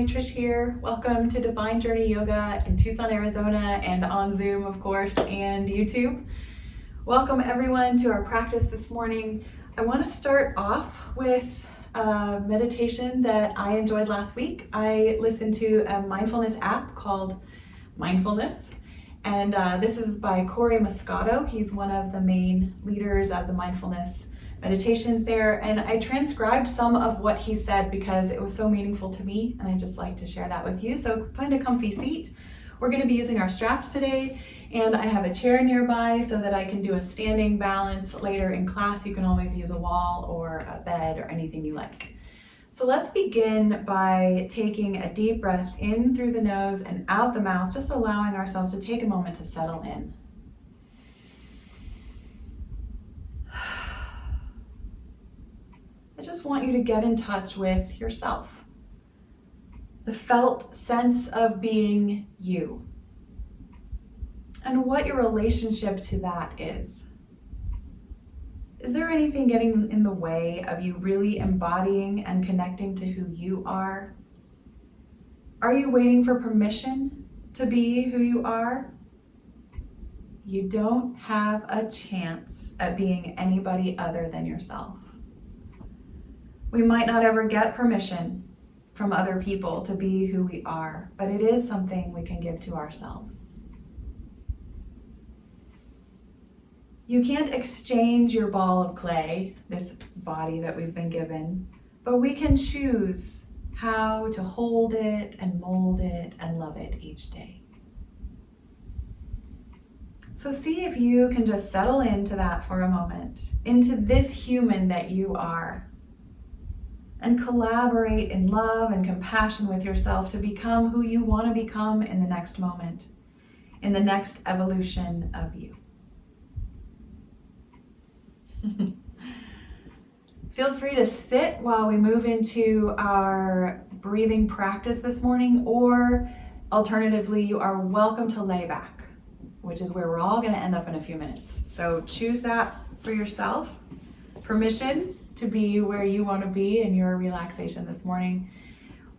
Hi, Trish here. Welcome to Divine Journey Yoga in Tucson, Arizona, and on Zoom, of course, and YouTube. Welcome everyone to our practice this morning. I want to start off with a meditation that I enjoyed last week. I listened to a mindfulness app called Mindfulness, and this is by Corey Muscato. He's one of the main leaders of the mindfulness meditations there, and I transcribed some of what he said because it was so meaningful to me, and I just like to share that with you. So find a comfy seat. We're going to be using our straps today, and I have a chair nearby so that I can do a standing balance later in class. You can always use a wall or a bed or anything you like. So let's begin by taking a deep breath in through the nose and out the mouth, just allowing ourselves to take a moment to settle in. I just want you to get in touch with yourself, the felt sense of being you, and what your relationship to that is. Is there anything getting in the way of you really embodying and connecting to who you are? Are you waiting for permission to be who you are? You don't have a chance at being anybody other than yourself. We might not ever get permission from other people to be who we are, but it is something we can give to ourselves. You can't exchange your ball of clay, this body that we've been given, but we can choose how to hold it and mold it and love it each day. So see if you can just settle into that for a moment, into this human that you are, and collaborate in love and compassion with yourself to become who you want to become in the next moment, in the next evolution of you. Feel free to sit while we move into our breathing practice this morning, or alternatively, you are welcome to lay back, which is where we're all going to end up in a few minutes. So choose that for yourself. Permission to be where you want to be in your relaxation this morning.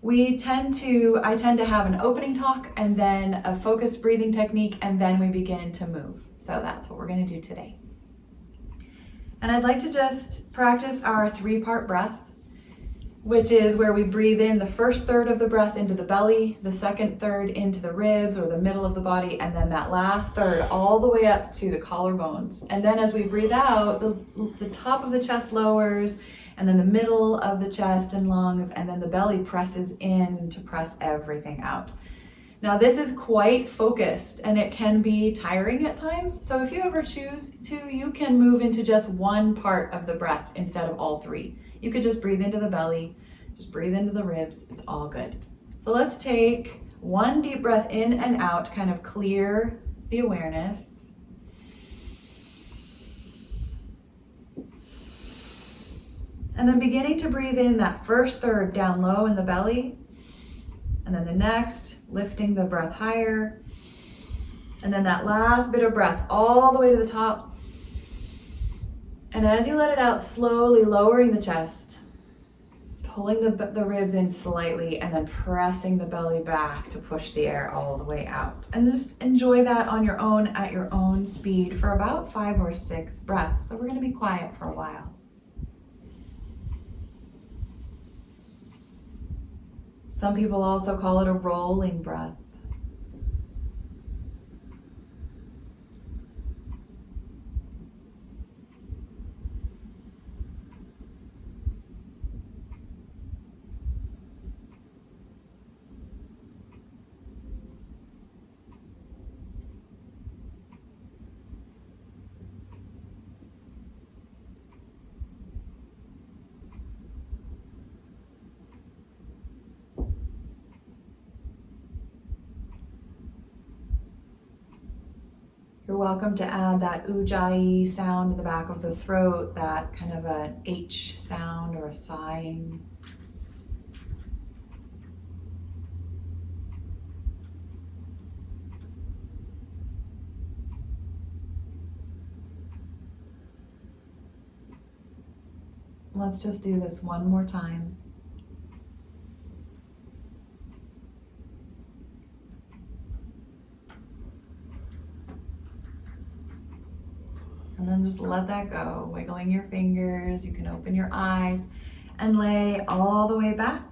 I tend to have an opening talk and then a focused breathing technique, and then we begin to move. So that's what we're going to do today. And I'd like to just practice our 3-part breath, which is where we breathe in the first third of the breath into the belly, the second third into the ribs or the middle of the body, and then that last third all the way up to the collarbones. And then as we breathe out, the top of the chest lowers, and then the middle of the chest and lungs, and then the belly presses in to press everything out. Now this is quite focused, and it can be tiring at times. So if you ever choose to, you can move into just one part of the breath instead of all 3. You could just breathe into the belly, just breathe into the ribs, it's all good. So let's take one deep breath in and out, kind of clear the awareness. And then beginning to breathe in that first third down low in the belly, and then the next, lifting the breath higher, and then that last bit of breath all the way to the top. And as you let it out, slowly lowering the chest, pulling the ribs in slightly, and then pressing the belly back to push the air all the way out. And just enjoy that on your own, at your own speed, for about 5 or 6 breaths. So we're going to be quiet for a while. Some people also call it a rolling breath. You're welcome to add that ujjayi sound in the back of the throat, that kind of an H sound or a sighing. Let's just do this one more time. And then just let that go, wiggling your fingers. You can open your eyes and lay all the way back.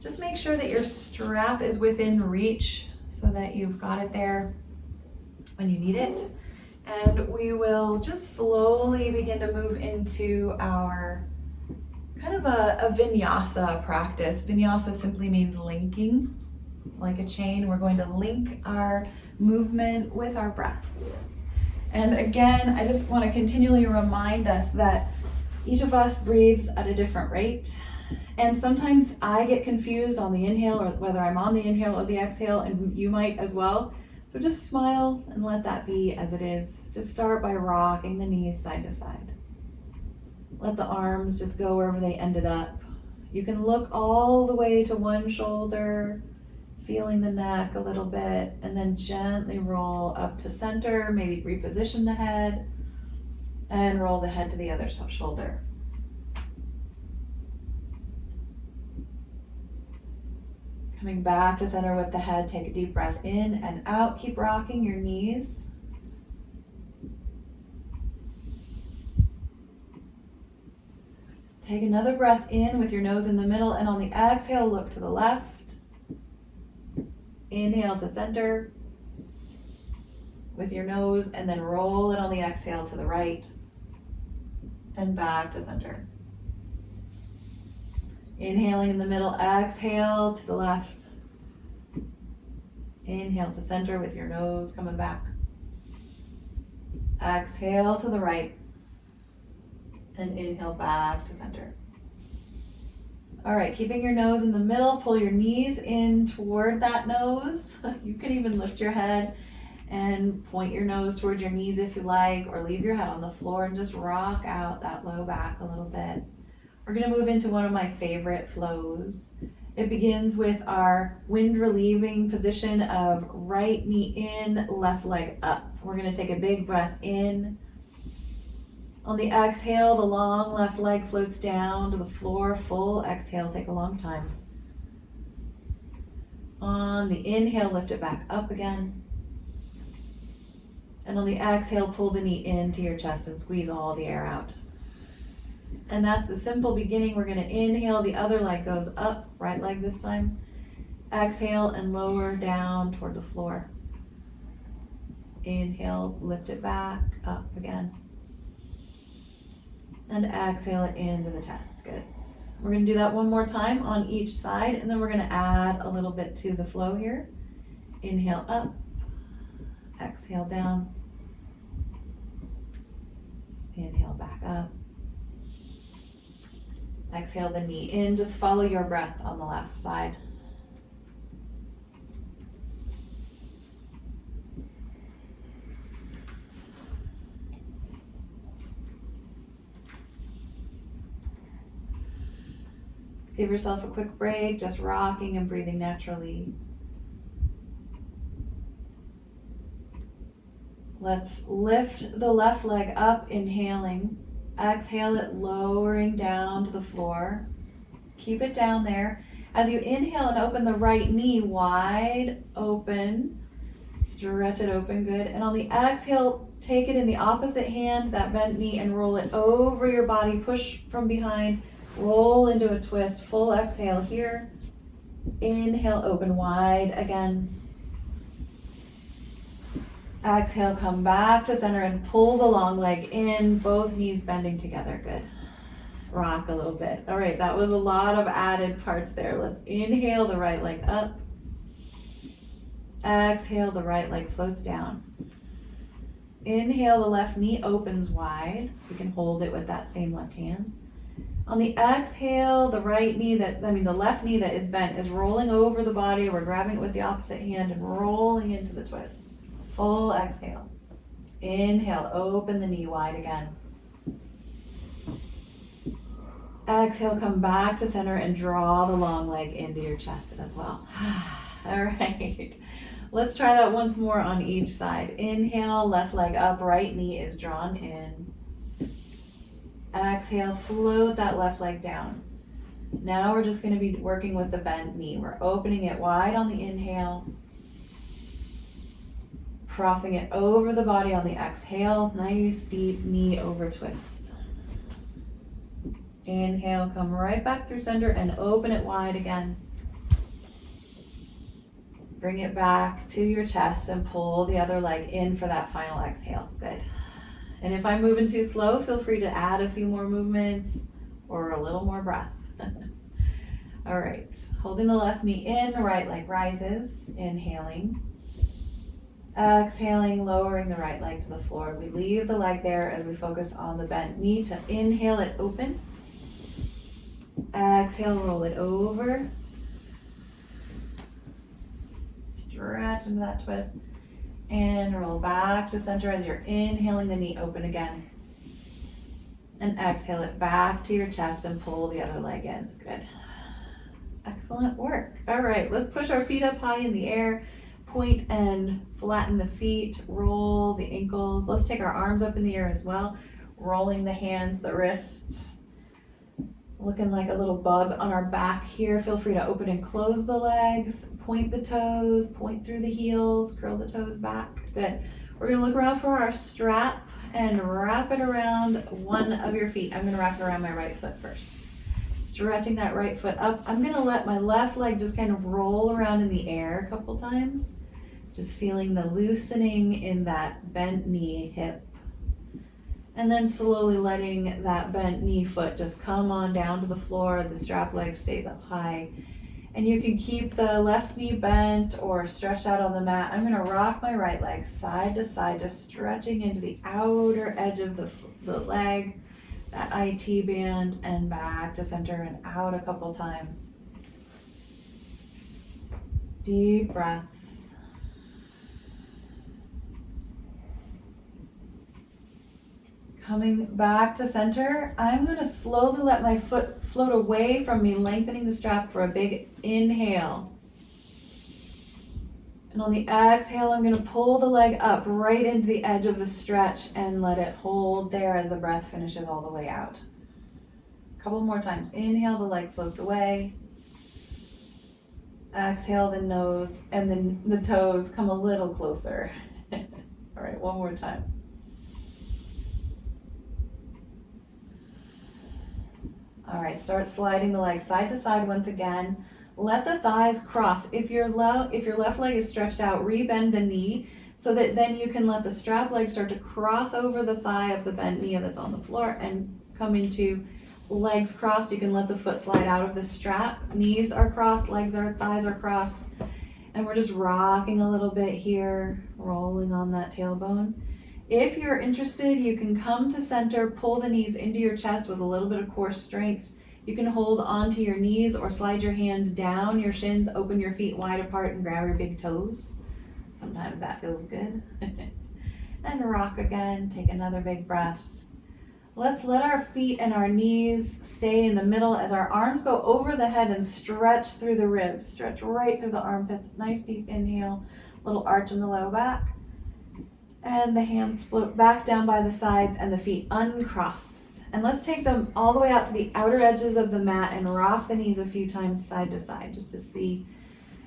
Just make sure that your strap is within reach so that you've got it there when you need it. And we will just slowly begin to move into our kind of a vinyasa practice. Vinyasa simply means linking, like a chain. We're going to link our movement with our breath. And again, I just want to continually remind us that each of us breathes at a different rate. And sometimes I get confused on the inhale or whether I'm on the inhale or the exhale, and you might as well. So just smile and let that be as it is. Just start by rocking the knees side to side. Let the arms just go wherever they ended up. You can look all the way to one shoulder, feeling the neck a little bit, and then gently roll up to center, maybe reposition the head, and roll the head to the other shoulder. Coming back to center with the head, take a deep breath in and out. Keep rocking your knees. Take another breath in with your nose in the middle, and on the exhale, look to the left. Inhale to center with your nose, and then roll it on the exhale to the right and back to center. Inhaling in the middle, exhale to the left. Inhale to center with your nose coming back. Exhale to the right. And inhale back to center. All right, keeping your nose in the middle, pull your knees in toward that nose. You can even lift your head and point your nose towards your knees if you like, or leave your head on the floor and just rock out that low back a little bit. We're gonna move into one of my favorite flows. It begins with our wind relieving position of right knee in, left leg up. We're gonna take a big breath in. On the exhale, the long left leg floats down to the floor. Full exhale, take a long time. On the inhale, lift it back up again. And on the exhale, pull the knee into your chest and squeeze all the air out. And that's the simple beginning. We're going to inhale, the other leg goes up, right leg this time. Exhale and lower down toward the floor. Inhale, lift it back up again. And exhale it into the chest. Good. We're going to do that one more time on each side, and then we're going to add a little bit to the flow here. Inhale up, exhale down. Inhale back up. Exhale the knee in. Just follow your breath on the last side. Give yourself a quick break, just rocking and breathing naturally. Let's lift the left leg up, inhaling. Exhale it, lowering down to the floor. Keep it down there. As you inhale and open the right knee wide open, stretch it open, good. And on the exhale, take it in the opposite hand, that bent knee, and roll it over your body. Push from behind, roll into a twist. Full exhale here. Inhale, open wide again. Exhale, come back to center and pull the long leg in, both knees bending together. Good. Rock a little bit. All right, that was a lot of added parts there. Let's inhale the right leg up. Exhale, the right leg floats down. Inhale, the left knee opens wide. You can hold it with that same left hand. On the exhale, the left knee that is bent is rolling over the body. We're grabbing it with the opposite hand and rolling into the twist. Full exhale. Inhale, open the knee wide again. Exhale, come back to center and draw the long leg into your chest as well. All right. Let's try that once more on each side. Inhale, left leg up, right knee is drawn in. Exhale, float that left leg down. Now we're just going to be working with the bent knee. We're opening it wide on the inhale. crossing it over the body on the exhale. Nice deep knee over twist. Inhale, come right back through center and open it wide again. Bring it back to your chest and pull the other leg in for that final exhale. Good. And if I'm moving too slow, feel free to add a few more movements or a little more breath. All right, holding the left knee in, right leg rises, inhaling. Exhaling, lowering the right leg to the floor. We leave the leg there as we focus on the bent knee to inhale it open. Exhale, roll it over. Stretch into that twist. And roll back to center as you're inhaling the knee open again. And exhale it back to your chest and pull the other leg in. Good. Excellent work. All right, let's push our feet up high in the air. Point and flatten the feet. Roll the ankles. Let's take our arms up in the air as well. Rolling the hands, the wrists. Looking like a little bug on our back here. Feel free to open and close the legs. Point the toes, point through the heels, curl the toes back. Good. We're gonna look around for our strap and wrap it around one of your feet. I'm gonna wrap it around my right foot first. Stretching that right foot up. I'm gonna let my left leg just kind of roll around in the air a couple times. Just feeling the loosening in that bent knee, hip. And then slowly letting that bent knee foot just come on down to the floor. The strap leg stays up high. And you can keep the left knee bent or stretched out on the mat. I'm gonna rock my right leg side to side, just stretching into the outer edge of the leg, that IT band, and back to center and out a couple times. Deep breaths. Coming back to center, I'm going to slowly let my foot float away from me, lengthening the strap for a big inhale. And on the exhale, I'm going to pull the leg up right into the edge of the stretch and let it hold there as the breath finishes all the way out. A couple more times. Inhale, the leg floats away. Exhale, the nose and then the toes come a little closer. All right, one more time. All right, start sliding the leg side to side once again. Let the thighs cross. If your left leg is stretched out, rebend the knee so that then you can let the strap leg start to cross over the thigh of the bent knee that's on the floor and come into legs crossed. You can let the foot slide out of the strap. Knees are crossed, thighs are crossed. And we're just rocking a little bit here, rolling on that tailbone. If you're interested, you can come to center, pull the knees into your chest with a little bit of core strength. You can hold onto your knees or slide your hands down your shins, open your feet wide apart and grab your big toes. Sometimes that feels good. And rock again, take another big breath. Let's let our feet and our knees stay in the middle as our arms go over the head and stretch through the ribs. Stretch right through the armpits. Nice deep inhale, little arch in the low back. And the hands float back down by the sides and the feet uncross. And let's take them all the way out to the outer edges of the mat and rock the knees a few times side to side just to see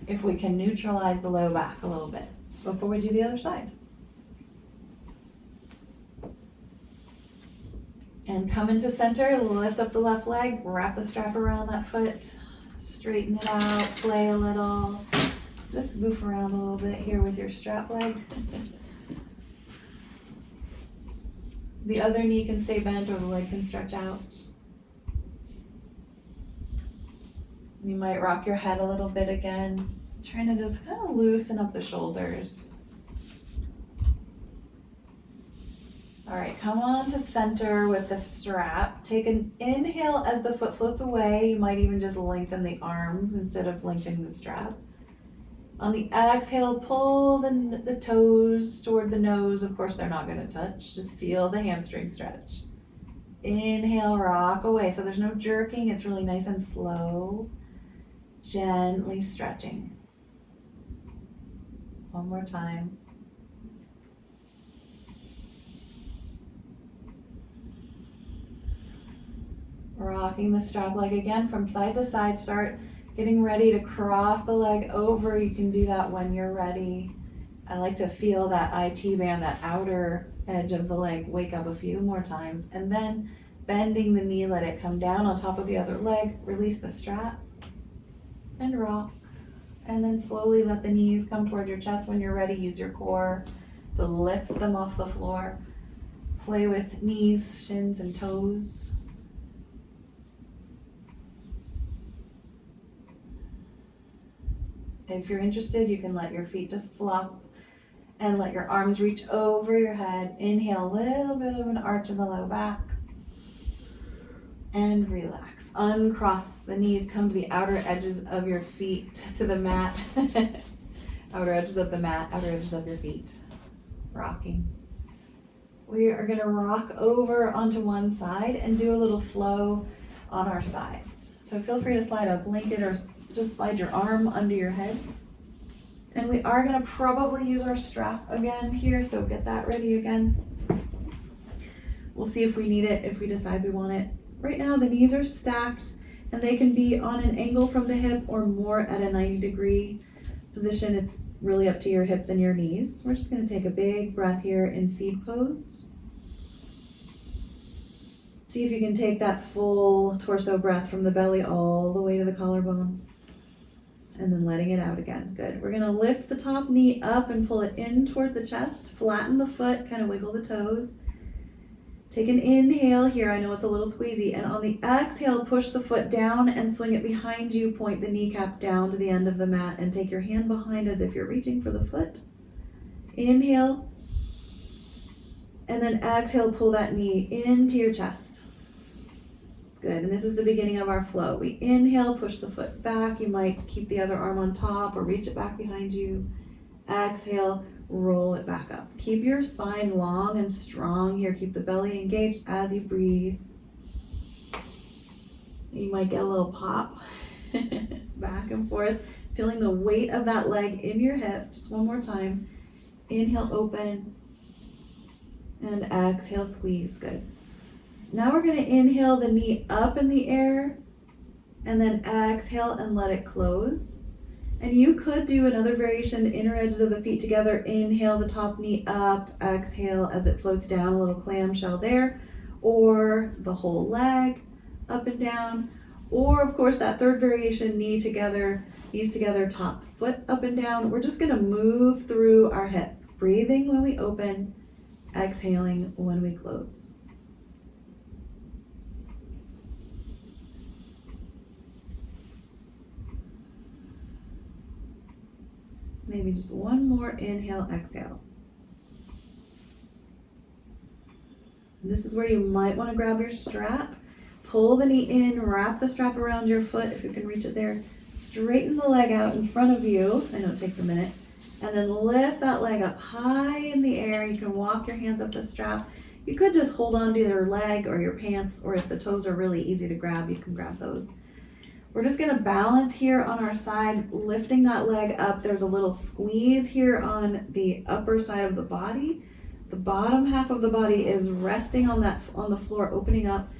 if we can neutralize the low back a little bit before we do the other side. And come into center, lift up the left leg, wrap the strap around that foot, straighten it out, play a little, just goof around a little bit here with your strap leg. The other knee can stay bent or the leg can stretch out. You might rock your head a little bit again, trying to just kind of loosen up the shoulders. All right, come on to center with the strap. Take an inhale as the foot floats away. You might even just lengthen the arms instead of lengthening the strap. On the exhale, pull the toes toward the nose. Of course, they're not going to touch. Just feel the hamstring stretch. Inhale, rock away. So there's no jerking. It's really nice and slow. Gently stretching. One more time. Rocking the strap leg again from side to side. Start getting ready to cross the leg over. You can do that when you're ready. I like to feel that IT band, that outer edge of the leg, wake up a few more times, and then bending the knee, let it come down on top of the other leg, release the strap, and rock. And then slowly let the knees come toward your chest. When you're ready, use your core to lift them off the floor. Play with knees, shins, and toes. If you're interested, you can let your feet just flop and let your arms reach over your head. Inhale, a little bit of an arch in the low back. And relax. Uncross the knees, come to the outer edges of your feet, to the mat. Outer edges of the mat, outer edges of your feet. Rocking. We are gonna rock over onto one side and do a little flow on our sides. So feel free to slide a blanket or just slide your arm under your head. And we are gonna probably use our strap again here, so get that ready again. We'll see if we need it, if we decide we want it. Right now the knees are stacked and they can be on an angle from the hip or more at a 90-degree position. It's really up to your hips and your knees. We're just gonna take a big breath here in seed pose. See if you can take that full torso breath from the belly all the way to the collarbone. And then letting it out again. Good. We're gonna lift the top knee up and pull it in toward the chest. Flatten the foot, kind of wiggle the toes. Take an inhale here. I know it's a little squeezy. And on the exhale, push the foot down and swing it behind you. Point the kneecap down to the end of the mat and take your hand behind as if you're reaching for the foot. Inhale. And then exhale, pull that knee into your chest. Good, and this is the beginning of our flow. We inhale, push the foot back. You might keep the other arm on top or reach it back behind you. Exhale, roll it back up. Keep your spine long and strong here. Keep the belly engaged as you breathe. You might get a little pop back and forth, feeling the weight of that leg in your hip. Just one more time. Inhale, open, and exhale, squeeze. Good. Now we're going to inhale the knee up in the air and then exhale and let it close. And you could do another variation, the inner edges of the feet together. Inhale the top knee up, exhale as it floats down, a little clamshell there, or the whole leg up and down. Or of course that third variation, knees together, top foot up and down. We're just going to move through our hip, breathing when we open, exhaling when we close. Maybe just one more inhale, exhale. This is where you might want to grab your strap. Pull the knee in, wrap the strap around your foot if you can reach it there. Straighten the leg out in front of you. I know it takes a minute. And then lift that leg up high in the air. You can walk your hands up the strap. You could just hold on to your leg or your pants, or if the toes are really easy to grab, you can grab those. We're just going to balance here on our side, lifting that leg up. There's a little squeeze here on the upper side of the body. The bottom half of the body is resting on the floor, opening up.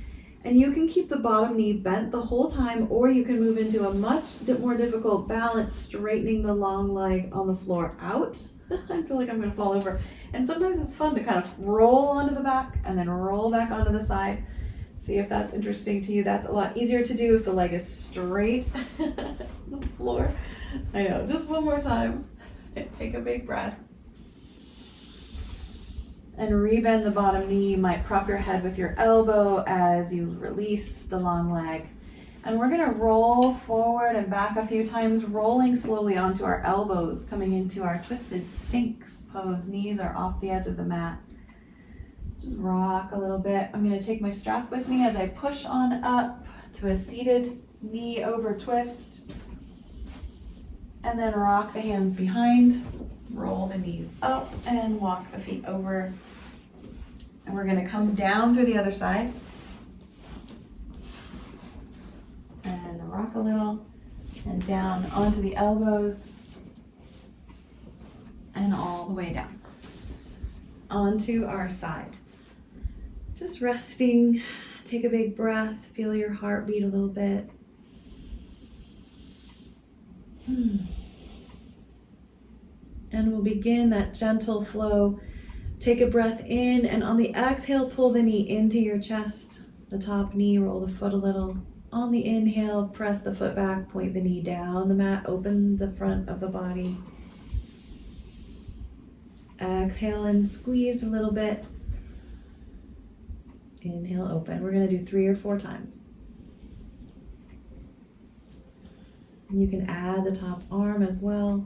And you can keep the bottom knee bent the whole time, or you can move into a much more difficult balance, straightening the long leg on the floor out. I feel like I'm going to fall over. And sometimes it's fun to kind of roll onto the back and then roll back onto the side. See if that's interesting to you. That's a lot easier to do if the leg is straight on the floor. I know, just one more time. Take a big breath. And rebend the bottom knee. You might prop your head with your elbow as you release the long leg. And we're gonna roll forward and back a few times, rolling slowly onto our elbows, coming into our twisted Sphinx pose. Knees are off the edge of the mat. Just rock a little bit. I'm going to take my strap with me as I push on up to a seated knee over twist. And then rock the hands behind, roll the knees up and walk the feet over. And we're going to come down through the other side. And rock a little and down onto the elbows and all the way down onto our side. Just resting, take a big breath, feel your heart beat a little bit. And we'll begin that gentle flow. Take a breath in, and on the exhale, pull the knee into your chest, the top knee, roll the foot a little. On the inhale, press the foot back, point the knee down the mat, open the front of the body. Exhale and squeeze a little bit. Inhale, open. We're going to do 3 or 4 times. You can add the top arm as well.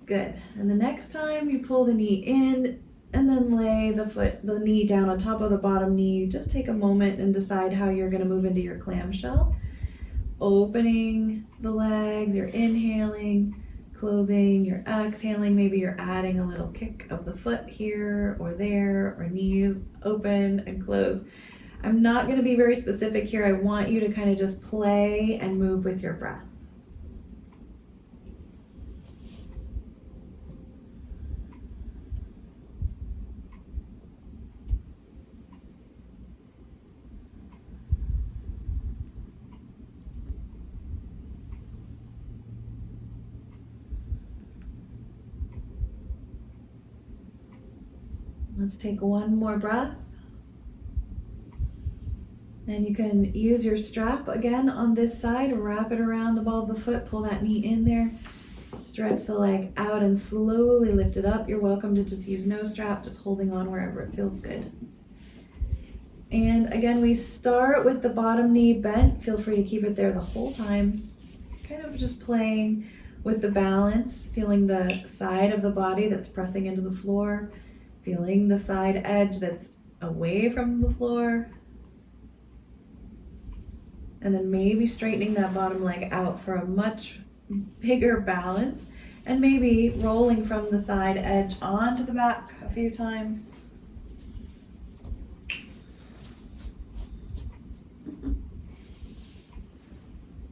Good. And the next time you pull the knee in and then lay the knee down on top of the bottom knee, just take a moment and decide how you're going to move into your clamshell. Opening the legs, you're inhaling, closing, you're exhaling. Maybe you're adding a little kick of the foot here or there, or knees open and close. I'm not going to be very specific here. I want you to kind of just play and move with your breath. Let's take one more breath. And you can use your strap again on this side, wrap it around the ball of the foot, pull that knee in there, stretch the leg out and slowly lift it up. You're welcome to just use no strap, just holding on wherever it feels good. And again, we start with the bottom knee bent. Feel free to keep it there the whole time. Kind of just playing with the balance, feeling the side of the body that's pressing into the floor, feeling the side edge that's away from the floor. And then maybe straightening that bottom leg out for a much bigger balance. And maybe rolling from the side edge onto the back a few times.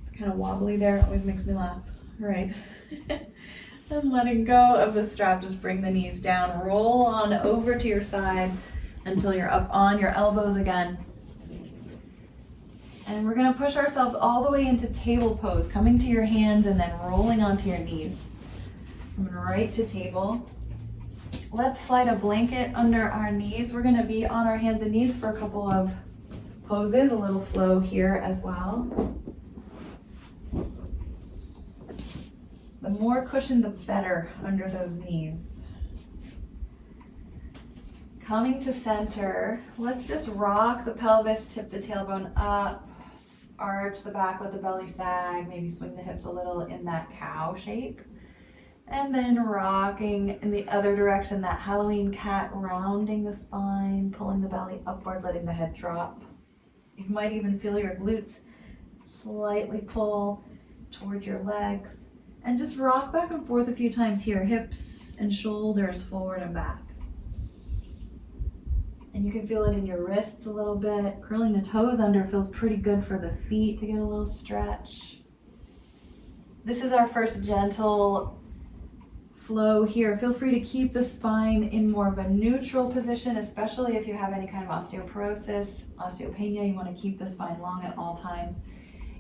It's kind of wobbly there, it always makes me laugh. All right. And letting go of the strap, just bring the knees down, roll on over to your side until you're up on your elbows again. And we're going to push ourselves all the way into table pose, coming to your hands and then rolling onto your knees. Coming right to table. Let's slide a blanket under our knees. We're going to be on our hands and knees for a couple of poses, a little flow here as well. The more cushion, the better under those knees. Coming to center, let's just rock the pelvis, tip the tailbone up, arch the back, let the belly sag, maybe swing the hips a little in that cow shape. And then rocking in the other direction, that Halloween cat, rounding the spine, pulling the belly upward, letting the head drop. You might even feel your glutes slightly pull toward your legs. And just rock back and forth a few times here, hips and shoulders forward and back. And you can feel it in your wrists a little bit. Curling the toes under feels pretty good for the feet to get a little stretch. This is our first gentle flow here. Feel free to keep the spine in more of a neutral position, especially if you have any kind of osteoporosis, osteopenia. You want to keep the spine long at all times.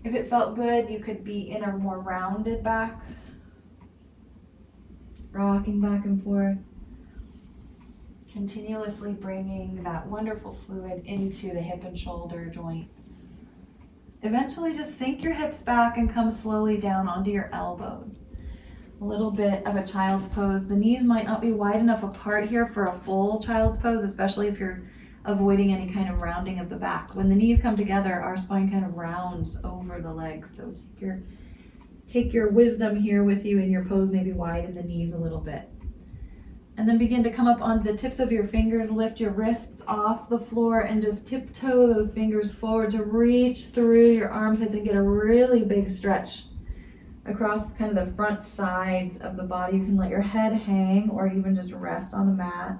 If it felt good, you could be in a more rounded back, rocking back and forth, continuously bringing that wonderful fluid into the hip and shoulder joints. Eventually just sink your hips back and come slowly down onto your elbows. A little bit of a child's pose. The knees might not be wide enough apart here for a full child's pose, especially if you're avoiding any kind of rounding of the back. When the knees come together, our spine kind of rounds over the legs. So take your wisdom here with you in your pose, maybe widen the knees a little bit. And then begin to come up onto the tips of your fingers, lift your wrists off the floor and just tiptoe those fingers forward to reach through your armpits and get a really big stretch across kind of the front sides of the body. You can let your head hang or even just rest on the mat.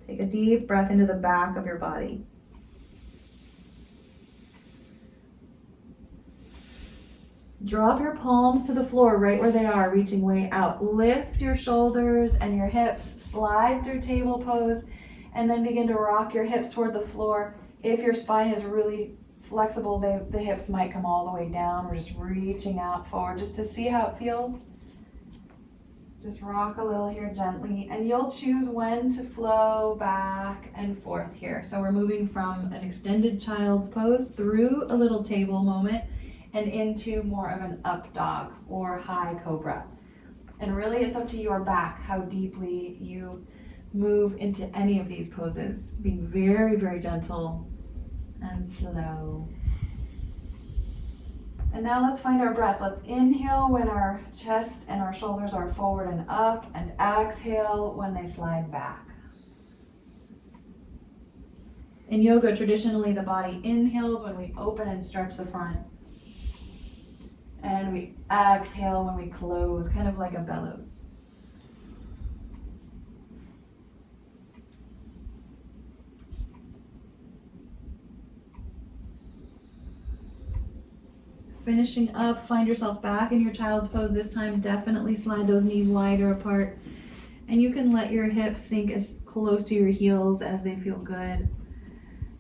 Take a deep breath into the back of your body. Drop your palms to the floor right where they are, reaching way out. Lift your shoulders and your hips, slide through table pose, and then begin to rock your hips toward the floor. If your spine is really flexible, the hips might come all the way down. We're just reaching out forward just to see how it feels. Just rock a little here gently, and you'll choose when to flow back and forth here. So we're moving from an extended child's pose through a little table moment and into more of an up dog or high cobra. And really it's up to your back how deeply you move into any of these poses. Being very, very gentle and slow. And now let's find our breath. Let's inhale when our chest and our shoulders are forward and up, and exhale when they slide back. In yoga, traditionally the body inhales when we open and stretch the front. And we exhale when we close, kind of like a bellows. Finishing up, find yourself back in your child's pose. This time, definitely slide those knees wider apart. And you can let your hips sink as close to your heels as they feel good.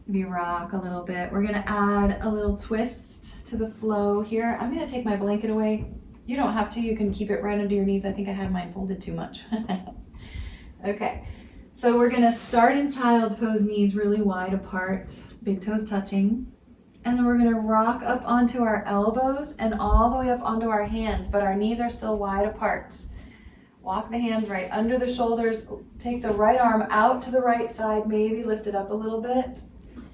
Maybe rock a little bit. We're gonna add a little twist to the flow here. I'm gonna take my blanket away. You don't have to, you can keep it right under your knees. I think I had mine folded too much. Okay, so we're gonna start in child's pose, knees really wide apart, big toes touching. And then we're gonna rock up onto our elbows and all the way up onto our hands, but our knees are still wide apart. Walk the hands right under the shoulders. Take the right arm out to the right side, maybe lift it up a little bit.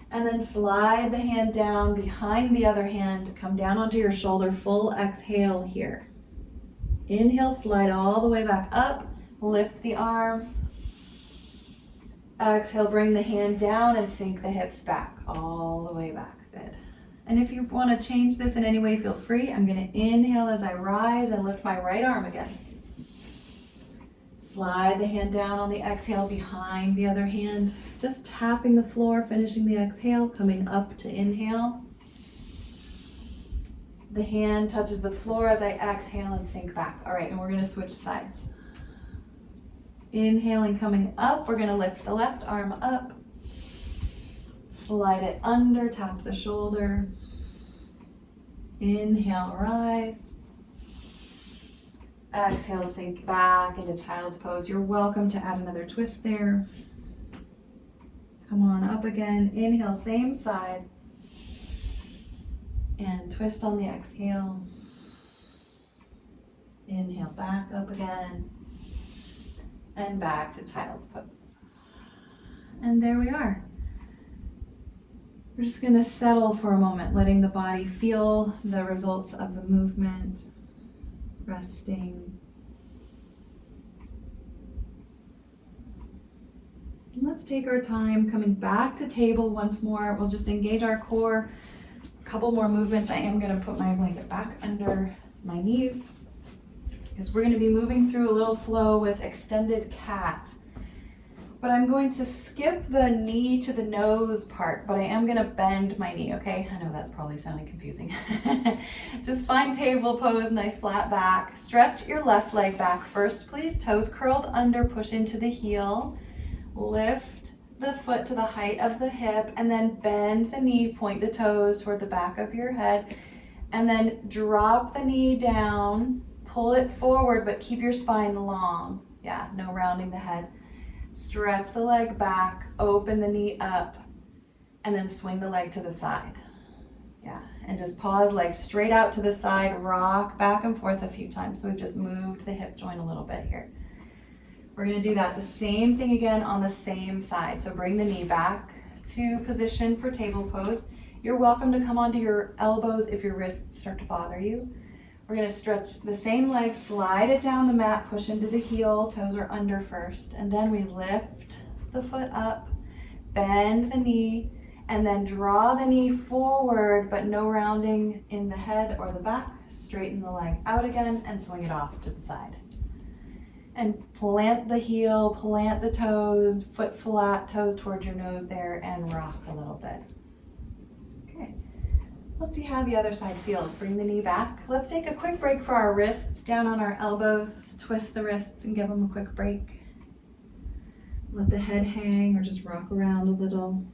And then slide the hand down behind the other hand, come down onto your shoulder, full exhale here. Inhale, slide all the way back up, lift the arm. Exhale, bring the hand down and sink the hips back, all the way back. Good. And if you want to change this in any way, feel free. I'm going to inhale as I rise and lift my right arm again. Slide the hand down on the exhale behind the other hand. Just tapping the floor, finishing the exhale, coming up to inhale. The hand touches the floor as I exhale and sink back. All right, and we're going to switch sides. Inhaling, coming up, we're going to lift the left arm up. Slide it under, tap the shoulder. Inhale, rise. Exhale, sink back into child's pose. You're welcome to add another twist there. Come on up again. Inhale, same side. And twist on the exhale. Inhale, back up again. And back to child's pose. And there we are. We're just going to settle for a moment, letting the body feel the results of the movement, resting. Let's take our time coming back to table once more. We'll just engage our core. A couple more movements. I am going to put my blanket back under my knees because we're going to be moving through a little flow with extended cat. But I'm going to skip the knee to the nose part, but I am going to bend my knee, okay? I know that's probably sounding confusing. Just find table pose, nice flat back. Stretch your left leg back first, please. Toes curled under, push into the heel. Lift the foot to the height of the hip, and then bend the knee, point the toes toward the back of your head, and then drop the knee down, pull it forward, but keep your spine long. Yeah, no rounding the head. Stretch the leg back, open the knee up, and then swing the leg to the side. Yeah, and just pause, leg straight out to the side, rock back and forth a few times. So we've just moved the hip joint a little bit here. We're going to do that, the same thing again on the same side. So bring the knee back to position for table pose. You're welcome to come onto your elbows if your wrists start to bother you. We're going to stretch the same leg, slide it down the mat, push into the heel, toes are under first, and then we lift the foot up, bend the knee, and then draw the knee forward, but no rounding in the head or the back. Straighten the leg out again and swing it off to the side. And plant the heel, plant the toes, foot flat, toes towards your nose there, and rock a little bit. Okay. Let's see how the other side feels. Bring the knee back. Let's take a quick break for our wrists, down on our elbows. Twist the wrists and give them a quick break. Let the head hang or just rock around a little.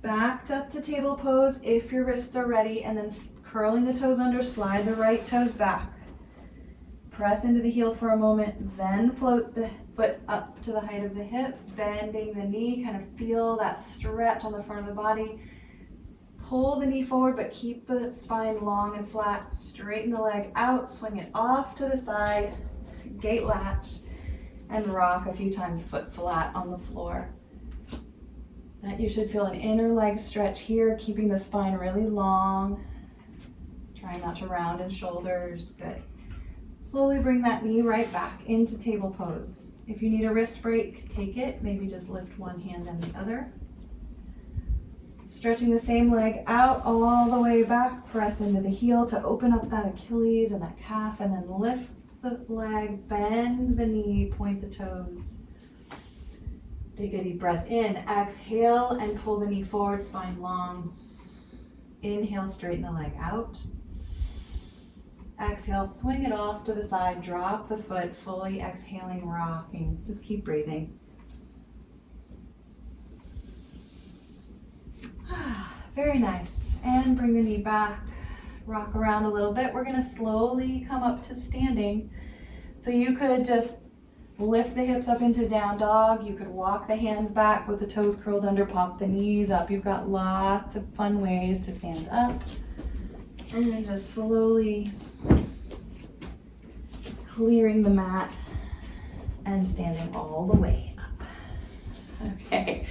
Backed up to table pose if your wrists are ready, and then curling the toes under, slide the right toes back. Press into the heel for a moment, then float the foot up to the height of the hip, bending the knee, kind of feel that stretch on the front of the body. Pull the knee forward, but keep the spine long and flat. Straighten the leg out, swing it off to the side, gate latch, and rock a few times, foot flat on the floor. That you should feel an inner leg stretch here, keeping the spine really long. Trying not to round in shoulders, good. Slowly bring that knee right back into table pose. If you need a wrist break, take it. Maybe just lift one hand and the other. Stretching the same leg out all the way back. Press into the heel to open up that Achilles and that calf, and then lift the leg, bend the knee, point the toes. Take a deep breath in. Exhale and pull the knee forward, spine long. Inhale, straighten the leg out. Exhale, swing it off to the side, drop the foot, fully exhaling, rocking. Just keep breathing. Very nice. And bring the knee back, rock around a little bit. We're gonna slowly come up to standing. So you could just lift the hips up into down dog. You could walk the hands back with the toes curled under, pop the knees up. You've got lots of fun ways to stand up. And then just slowly clearing the mat and standing all the way up. Okay.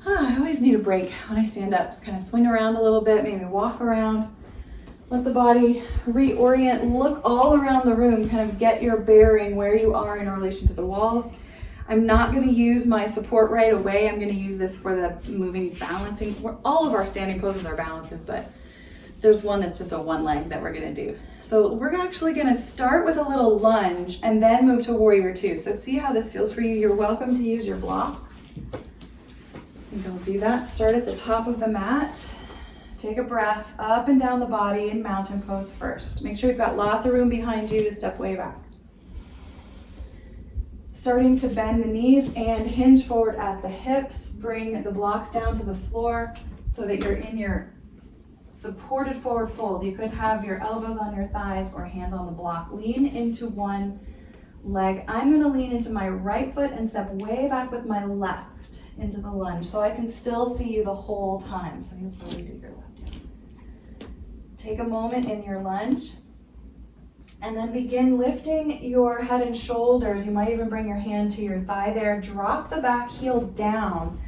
I always need a break when I stand up. Just kind of swing around a little bit, maybe walk around. Let the body reorient, look all around the room, kind of get your bearing where you are in relation to the walls. I'm not going to use my support right away. I'm going to use this for the moving, balancing. All of our standing poses are balances, but there's one that's just a one leg that we're going to do. So we're actually going to start with a little lunge and then move to warrior two. So see how this feels for you. You're welcome to use your blocks. And you'll do that. Start at the top of the mat. Take a breath up and down the body in mountain pose first. Make sure you've got lots of room behind you to step way back. Starting to bend the knees and hinge forward at the hips. Bring the blocks down to the floor so that you're in your supported forward fold. You could have your elbows on your thighs or hands on the block. Lean into one leg. I'm going to lean into my right foot and step way back with my left into the lunge so I can still see you the whole time. So you'll really do your left hand. Take a moment in your lunge and then begin lifting your head and shoulders. You might even bring your hand to your thigh there. Drop the back heel down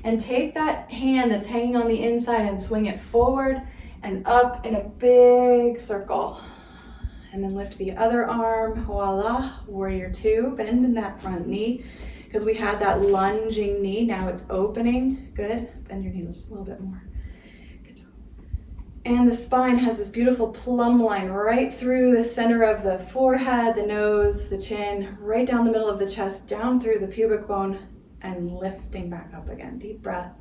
and take that hand that's hanging on the inside and swing it forward and up in a big circle. And then lift the other arm, voila, warrior two. Bend in that front knee because we had that lunging knee. Now it's opening. Good. Bend your knee just a little bit more. Good job. And the spine has this beautiful plumb line right through the center of the forehead, the nose, the chin, right down the middle of the chest, down through the pubic bone, and lifting back up again. Deep breath.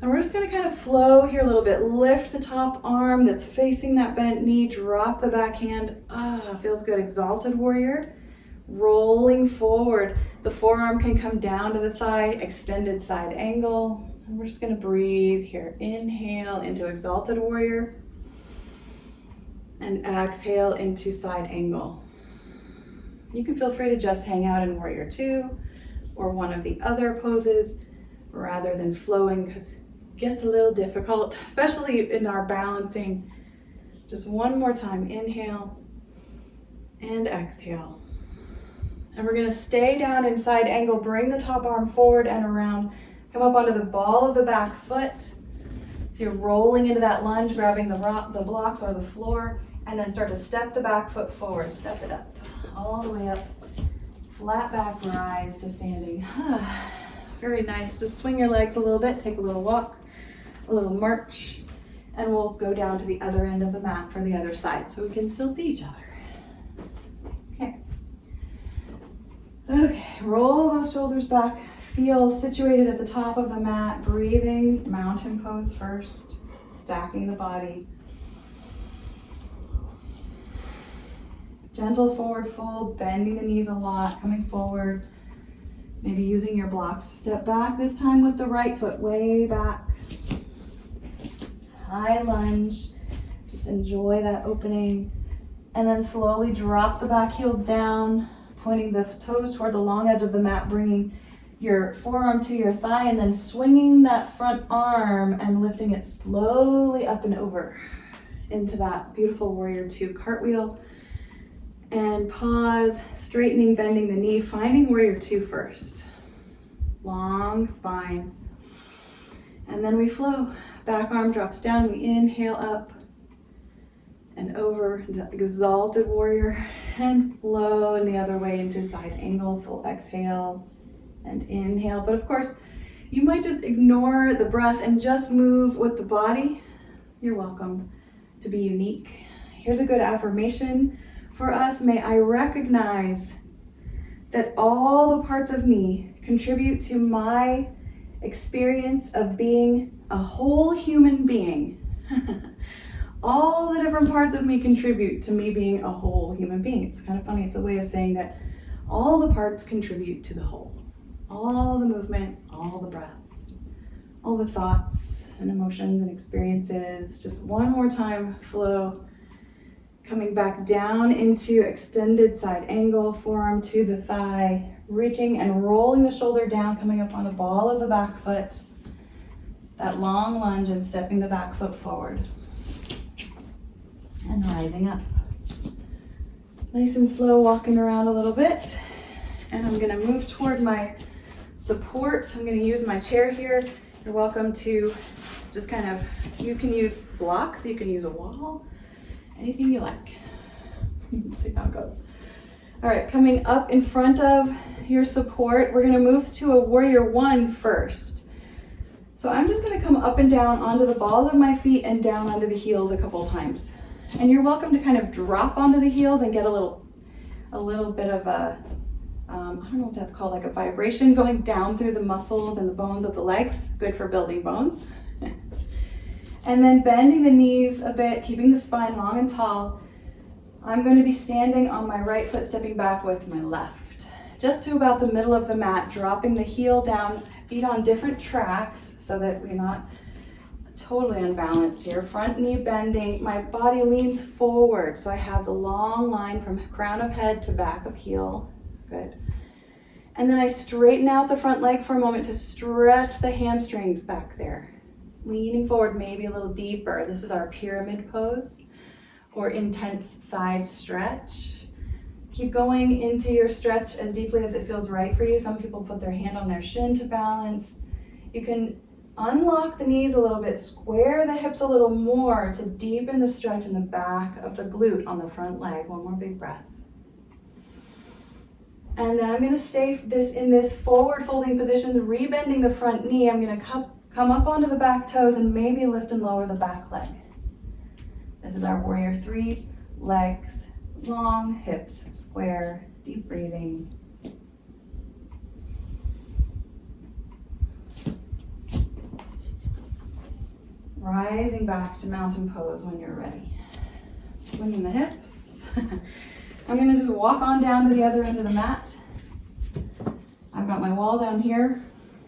And we're just going to kind of flow here a little bit. Lift the top arm that's facing that bent knee. Drop the back hand. Feels good. Exalted warrior. Rolling forward. The forearm can come down to the thigh. Extended side angle. And we're just going to breathe here. Inhale into exalted warrior. And exhale into side angle. You can feel free to just hang out in warrior two or one of the other poses rather than flowing, because it gets a little difficult, especially in our balancing. Just one more time. Inhale and exhale. And we're going to stay down in side angle. Bring the top arm forward and around. Come up onto the ball of the back foot. So you're rolling into that lunge, grabbing the blocks or the floor, and then start to step the back foot forward. Step it up, all the way up. Flat back, rise to standing. Very nice. Just swing your legs a little bit, take a little walk, a little march, and we'll go down to the other end of the mat for the other side so we can still see each other. Okay, roll those shoulders back. Feel situated at the top of the mat, breathing, mountain pose first, stacking the body. Gentle forward fold, bending the knees a lot, coming forward. Maybe using your blocks. Step back this time with the right foot way back. high lunge. Just enjoy that opening. And then slowly drop the back heel down, pointing the toes toward the long edge of the mat, bringing your forearm to your thigh, and then swinging that front arm and lifting it slowly up and over into that beautiful warrior two cartwheel. And pause, straightening, bending the knee, finding warrior two first. Long spine. And then we flow. Back arm drops down, we inhale up and over into exalted warrior, and flow in the other way into side angle, full exhale and inhale. But of course, you might just ignore the breath and just move with the body. You're welcome to be unique. Here's a good affirmation for us. May I recognize that all the parts of me contribute to my experience of being a whole human being. All the different parts of me contribute to me being a whole human being. It's kind of funny. It's a way of saying that all the parts contribute to the whole. All the movement, all the breath, all the thoughts and emotions and experiences. Just one more time, flow. Coming back down into extended side angle, forearm to the thigh, reaching and rolling the shoulder down, coming up on the ball of the back foot. That long lunge and stepping the back foot forward. And rising up. Nice and slow, walking around a little bit. And I'm gonna move toward my support. I'm gonna use my chair here. You're welcome to just kind of, you can use blocks, you can use a wall, anything you like. Let's see how it goes. All right, coming up in front of your support, we're gonna move to a warrior one first. So I'm just gonna come up and down onto the balls of my feet and down onto the heels a couple times. And you're welcome to kind of drop onto the heels and get a little bit of a, I don't know what that's called, like a vibration going down through the muscles and the bones of the legs. Good for building bones. And then bending the knees a bit, keeping the spine long and tall. I'm going to be standing on my right foot, stepping back with my left. Just to about the middle of the mat, dropping the heel down, feet on different tracks so that we're not totally unbalanced here. Front knee bending, my body leans forward. So I have the long line from crown of head to back of heel. Good. And then I straighten out the front leg for a moment to stretch the hamstrings back there. Leaning forward, maybe a little deeper. This is our pyramid pose or intense side stretch. Keep going into your stretch as deeply as it feels right for you. Some people put their hand on their shin to balance. You can unlock the knees a little bit, square the hips a little more to deepen the stretch in the back of the glute on the front leg. One more big breath. And then I'm going to stay in this forward folding position, rebending the front knee. I'm going to come up onto the back toes and maybe lift and lower the back leg. This is our warrior three, legs long, hips square, deep breathing. Rising back to mountain pose when you're ready. Swinging the hips. I'm going to just walk on down to the other end of the mat. I've got my wall down here.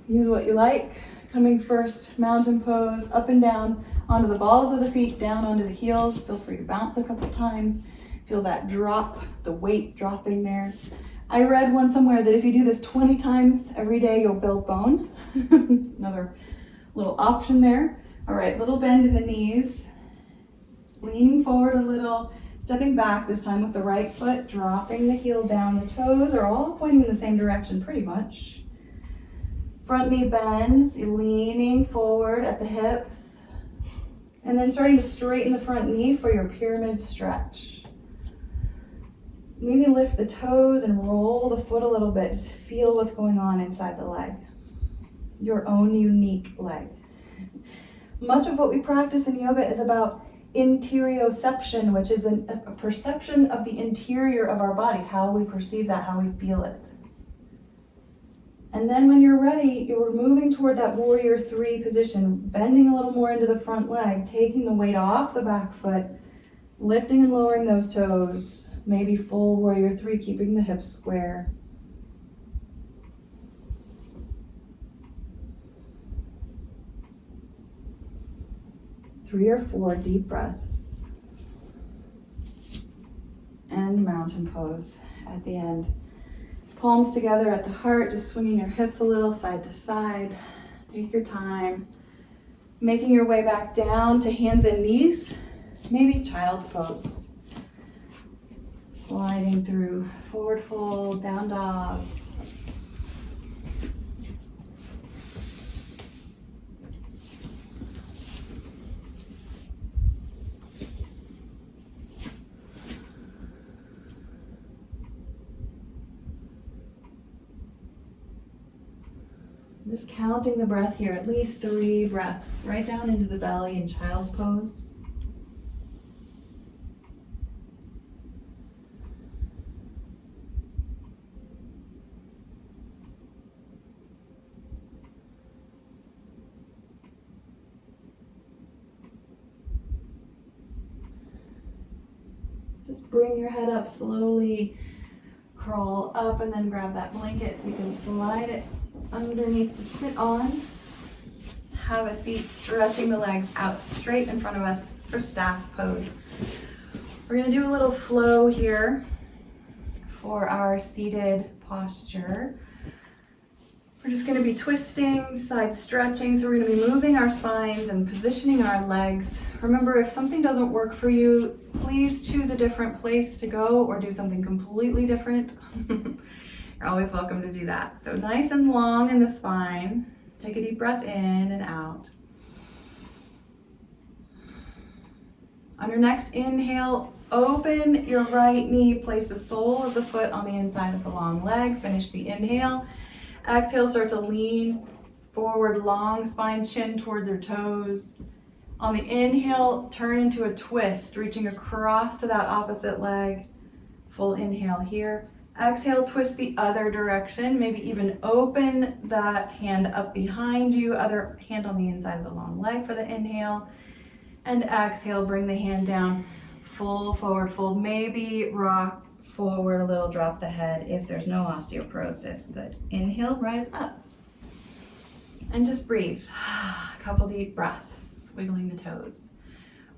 Use what you like. Coming first, mountain pose, up and down onto the balls of the feet, down onto the heels. Feel free to bounce a couple times. Feel that drop, the weight dropping there. I read one somewhere that if you do this 20 times every day, you'll build bone. Another little option there. All right, little bend in the knees. Leaning forward a little, stepping back this time with the right foot, dropping the heel down. The toes are all pointing in the same direction pretty much. Front knee bends, you're leaning forward at the hips. And then starting to straighten the front knee for your pyramid stretch. Maybe lift the toes and roll the foot a little bit. Just feel what's going on inside the leg. Your own unique leg. Much of what we practice in yoga is about interioception, which is a perception of the interior of our body, how we perceive that, how we feel it. And then when you're ready, you're moving toward that warrior three position, bending a little more into the front leg, taking the weight off the back foot, lifting and lowering those toes, maybe full warrior three, keeping the hips square. 3 or 4 deep breaths. And mountain pose at the end. Palms together at the heart, just swinging your hips a little side to side. Take your time. Making your way back down to hands and knees, maybe child's pose. Sliding through forward fold, down dog. Just counting the breath here, at least 3 breaths, right down into the belly in child's pose. Just bring your head up slowly, crawl up and then grab that blanket so you can slide it underneath to sit on. Have a seat, stretching the legs out straight in front of us for staff pose. We're gonna do a little flow here for our seated posture. We're just gonna be twisting, side stretching, so we're gonna be moving our spines and positioning our legs. Remember, if something doesn't work for you, please choose a different place to go or do something completely different. You're always welcome to do that. So nice and long in the spine. Take a deep breath in and out. On your next inhale, open your right knee. Place the sole of the foot on the inside of the long leg. Finish the inhale. Exhale, start to lean forward, long spine, chin toward their toes. On the inhale, turn into a twist, reaching across to that opposite leg. Full inhale here. Exhale, twist the other direction. Maybe even open that hand up behind you. Other hand on the inside of the long leg for the inhale. And exhale, bring the hand down. Full forward fold. Maybe rock forward a little, drop the head if there's no osteoporosis. Good. Inhale, rise up. And just breathe. A couple deep breaths, wiggling the toes.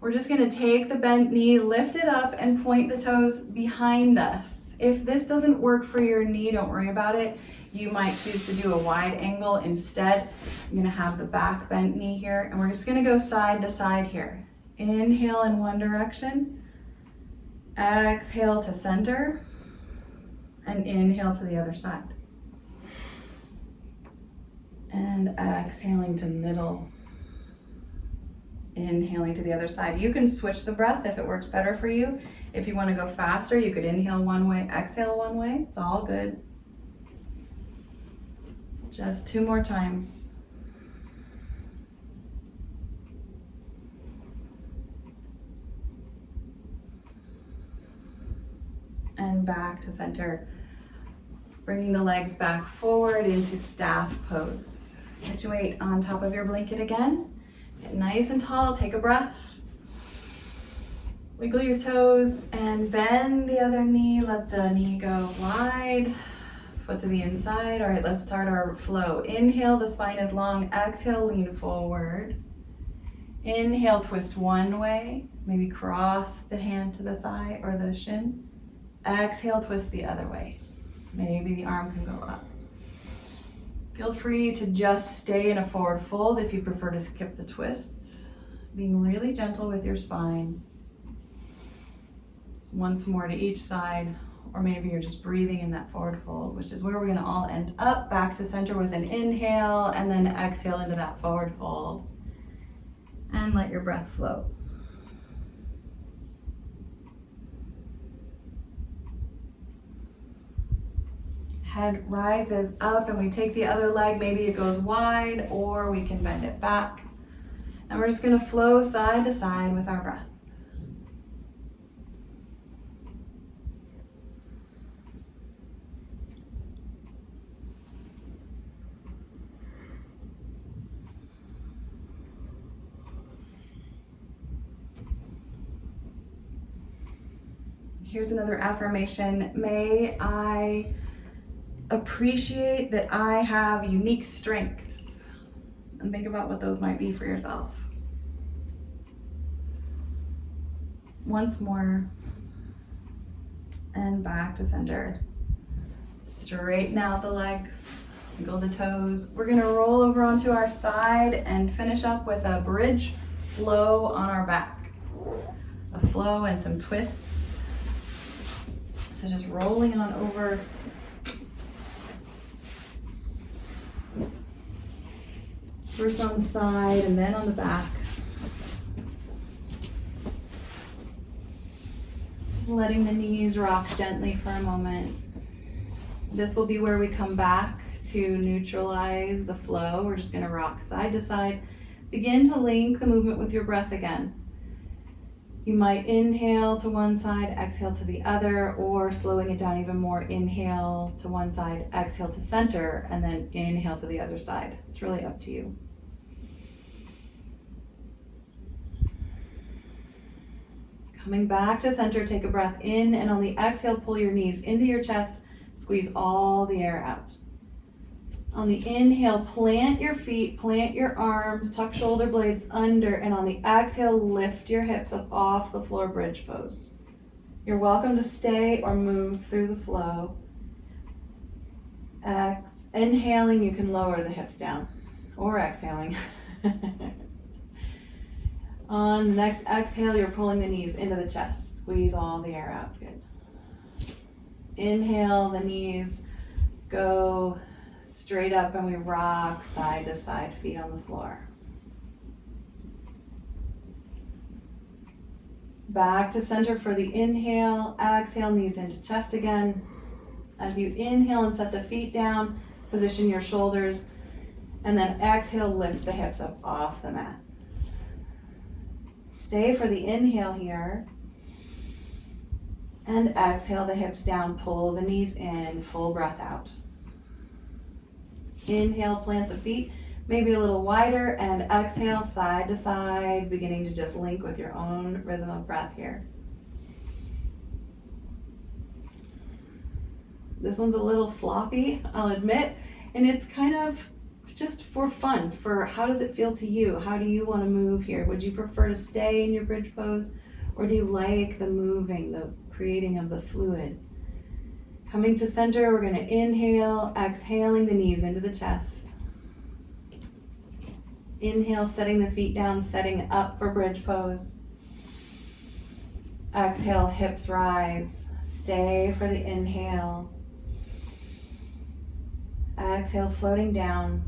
We're just gonna take the bent knee, lift it up, and point the toes behind us. If this doesn't work for your knee, don't worry about it. You might choose to do a wide angle instead. I'm gonna have the back bent knee here, and we're just gonna go side to side here. Inhale in one direction, exhale to center, and inhale to the other side. And exhaling to middle. Inhaling to the other side. You can switch the breath if it works better for you. If you want to go faster, you could inhale one way, exhale one way. It's all good. Just 2 more times. And back to center. Bringing the legs back forward into staff pose. Situate on top of your blanket again. Get nice and tall, take a breath. Wiggle your toes and bend the other knee. Let the knee go wide, foot to the inside. All right, let's start our flow. Inhale, the spine is long. Exhale, lean forward. Inhale, twist one way. Maybe cross the hand to the thigh or the shin. Exhale, twist the other way. Maybe the arm can go up. Feel free to just stay in a forward fold if you prefer to skip the twists. Being really gentle with your spine. Just once more to each side, or maybe you're just breathing in that forward fold, which is where we're gonna all end up. Back to center with an inhale, and then exhale into that forward fold. And let your breath flow. Head rises up and we take the other leg, maybe it goes wide or we can bend it back. And we're just gonna flow side to side with our breath. Here's another affirmation. May I appreciate that I have unique strengths, and think about what those might be for yourself. Once more. And back to center. Straighten out the legs, wiggle the toes. We're gonna roll over onto our side and finish up with a bridge flow on our back. A flow and some twists. So just rolling on over. First on the side and then on the back. Just letting the knees rock gently for a moment. This will be where we come back to neutralize the flow. We're just going to rock side to side. Begin to link the movement with your breath again. You might inhale to one side, exhale to the other, or slowing it down even more, inhale to one side, exhale to center, and then inhale to the other side. It's really up to you. Coming back to center, take a breath in, and on the exhale, pull your knees into your chest, squeeze all the air out. On the inhale, plant your feet, plant your arms, tuck shoulder blades under, and on the exhale, lift your hips up off the floor, bridge pose. You're welcome to stay or move through the flow. Inhaling, you can lower the hips down, or exhaling. On the next exhale, you're pulling the knees into the chest. Squeeze all the air out. Good. Inhale, the knees go straight up and we rock side to side, feet on the floor. Back to center for the inhale. Exhale, knees into chest again. As you inhale and set the feet down, position your shoulders, and then exhale, lift the hips up off the mat. Stay for the inhale here. And exhale the hips down, pull the knees in, full breath out. Inhale, plant the feet, maybe a little wider, and exhale side to side, beginning to just link with your own rhythm of breath here. This one's a little sloppy, I'll admit, and it's kind of just for fun, for how does it feel to you? How do you want to move here? Would you prefer to stay in your bridge pose, or do you like the moving, the creating of the fluid? Coming to center, we're going to inhale, exhaling the knees into the chest. Inhale, setting the feet down, setting up for bridge pose. Exhale, hips rise. Stay for the inhale. Exhale, floating down.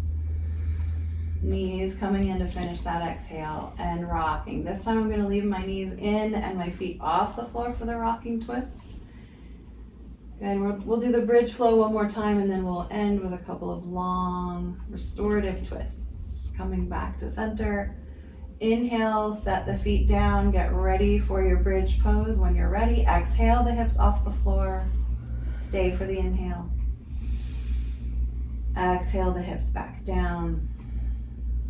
Knees coming in to finish that exhale and rocking. This time I'm going to leave my knees in and my feet off the floor for the rocking twist. Good. We'll do the bridge flow one more time and then we'll end with a couple of long restorative twists. Coming back to center. Inhale, set the feet down, get ready for your bridge pose. When you're ready, exhale the hips off the floor. Stay for the inhale. Exhale the hips back down.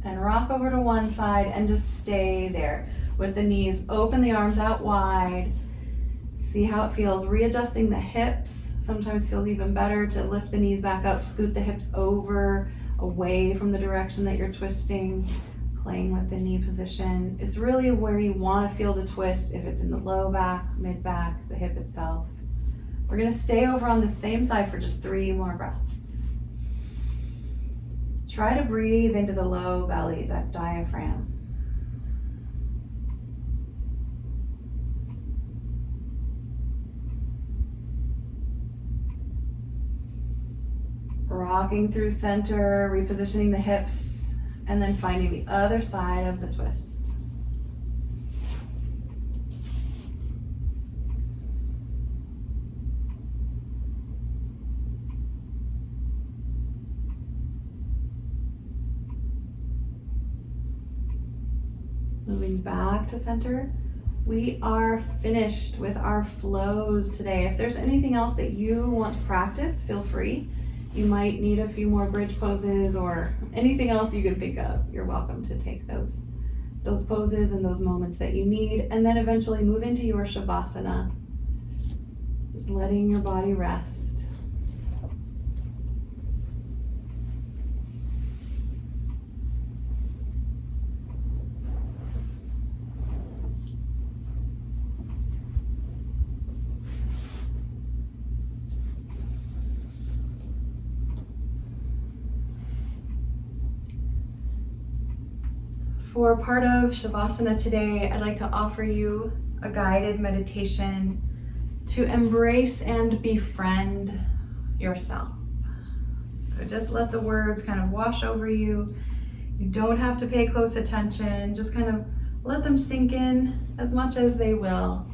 And rock over to one side and just stay there. With the knees, open the arms out wide. See how it feels. Readjusting the hips. Sometimes feels even better to lift the knees back up, scoot the hips over, away from the direction that you're twisting. Playing with the knee position. It's really where you want to feel the twist, if it's in the low back, mid back, the hip itself. We're going to stay over on the same side for just 3 more breaths. Try to breathe into the low belly, that diaphragm. Rocking through center, repositioning the hips, and then finding the other side of the twist. Moving back to center. We are finished with our flows today. If there's anything else that you want to practice, feel free. You might need a few more bridge poses or anything else you can think of. You're welcome to take those poses and those moments that you need, and then eventually move into your Shavasana. Just letting your body rest. For part of Shavasana today, I'd like to offer you a guided meditation to embrace and befriend yourself. So just let the words kind of wash over you. You don't have to pay close attention. Just kind of let them sink in as much as they will.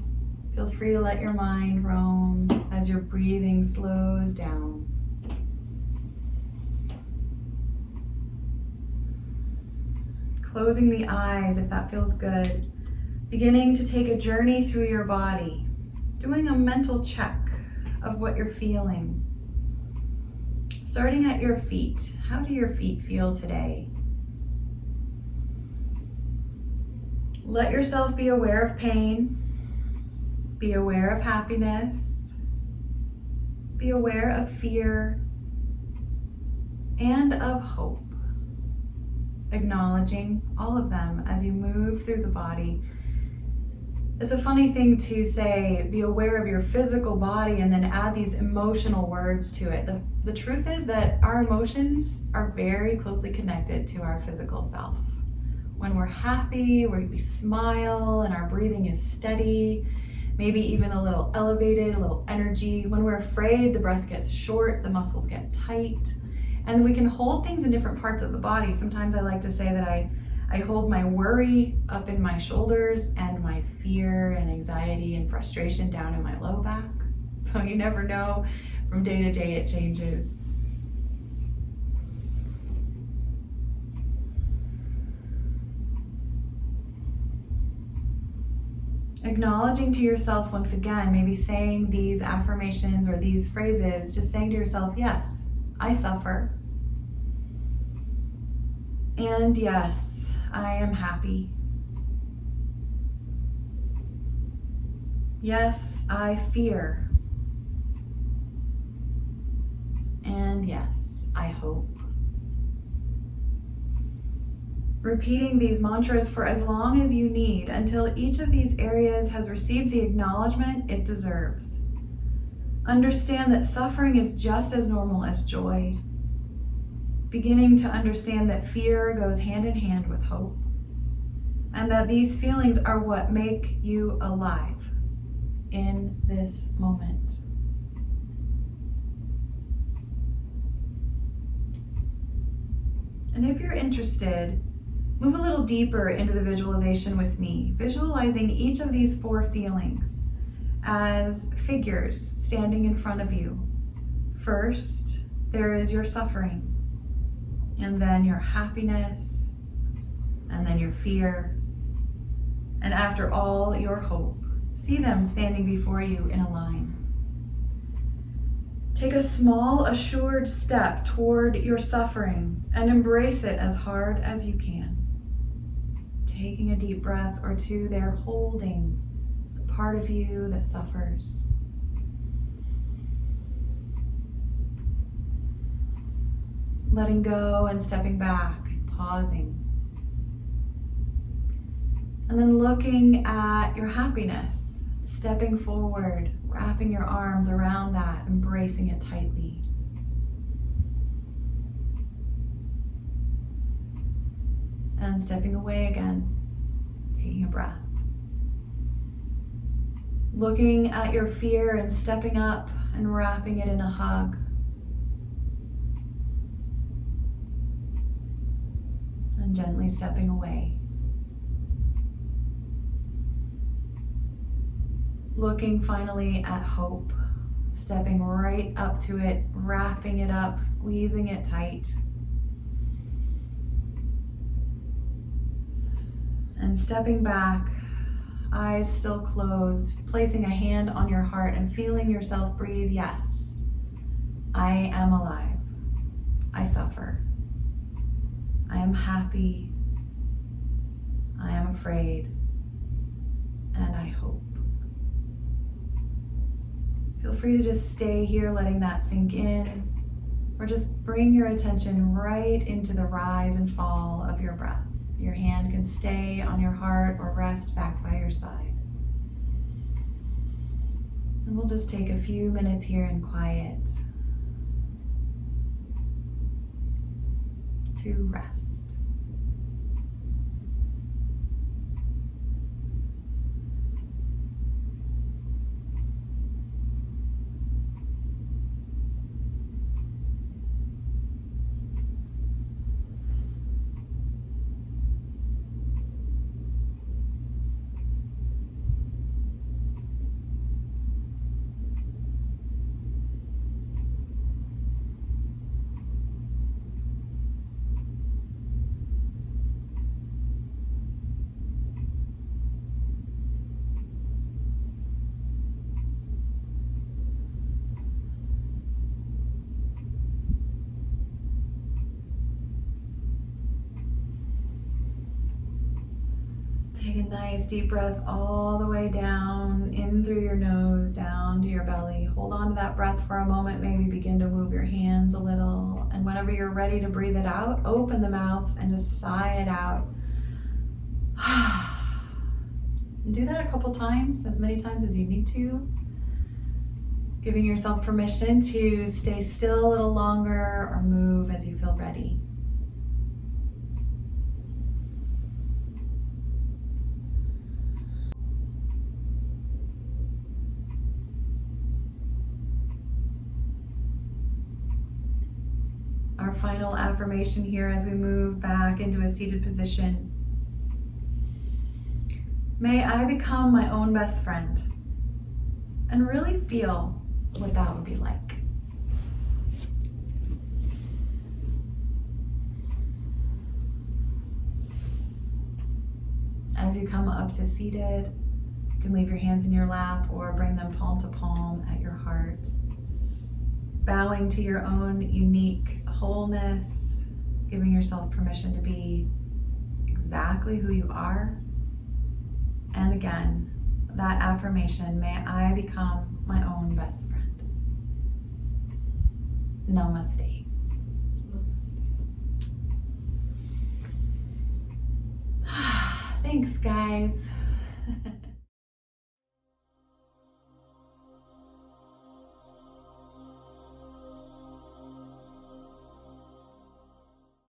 Feel free to let your mind roam as your breathing slows down. Closing the eyes if that feels good. Beginning to take a journey through your body. Doing a mental check of what you're feeling. Starting at your feet. How do your feet feel today? Let yourself be aware of pain. Be aware of happiness. Be aware of fear and of hope. Acknowledging all of them as you move through the body. It's a funny thing to say, be aware of your physical body and then add these emotional words to it. The truth is that our emotions are very closely connected to our physical self. When we're happy, we smile and our breathing is steady, maybe even a little elevated, a little energy. When we're afraid, the breath gets short, the muscles get tight, and we can hold things in different parts of the body. Sometimes I like to say that I hold my worry up in my shoulders and my fear and anxiety and frustration down in my low back. So you never know, from day to day it changes. Acknowledging to yourself once again, maybe saying these affirmations or these phrases, just saying to yourself, yes, I suffer. And yes, I am happy. Yes, I fear. And yes, I hope. Repeating these mantras for as long as you need until each of these areas has received the acknowledgement it deserves. Understand that suffering is just as normal as joy. Beginning to understand that fear goes hand in hand with hope, and that these feelings are what make you alive in this moment. And if you're interested, move a little deeper into the visualization with me, visualizing each of these four feelings as figures standing in front of you. First, there is your suffering, and then your happiness, and then your fear, and after all, your hope. See them standing before you in a line. Take a small, assured step toward your suffering and embrace it as hard as you can. Taking a deep breath or two there, holding the part of you that suffers. Letting go and stepping back, pausing. And then looking at your happiness, stepping forward, wrapping your arms around that, embracing it tightly. And stepping away again, taking a breath. Looking at your fear and stepping up and wrapping it in a hug. And gently stepping away. Looking finally at hope, stepping right up to it, wrapping it up, squeezing it tight. And stepping back, eyes still closed, placing a hand on your heart and feeling yourself breathe, yes, I am alive. I suffer. I am happy. I am afraid. And I hope. Feel free to just stay here, letting that sink in, or just bring your attention right into the rise and fall of your breath. Your hand can stay on your heart or rest back by your side. And we'll just take a few minutes here in quiet to rest. Take a nice deep breath all the way down, in through your nose, down to your belly. Hold on to that breath for a moment. Maybe begin to move your hands a little. And whenever you're ready to breathe it out, open the mouth and just sigh it out. And do that a couple times, as many times as you need to. Giving yourself permission to stay still a little longer or move as you feel ready. Our final affirmation here as we move back into a seated position. May I become my own best friend and really feel what that would be like. As you come up to seated, you can leave your hands in your lap or bring them palm to palm at your heart. Bowing to your own unique wholeness, giving yourself permission to be exactly who you are. And again, that affirmation, may I become my own best friend. Namaste. Thanks, guys.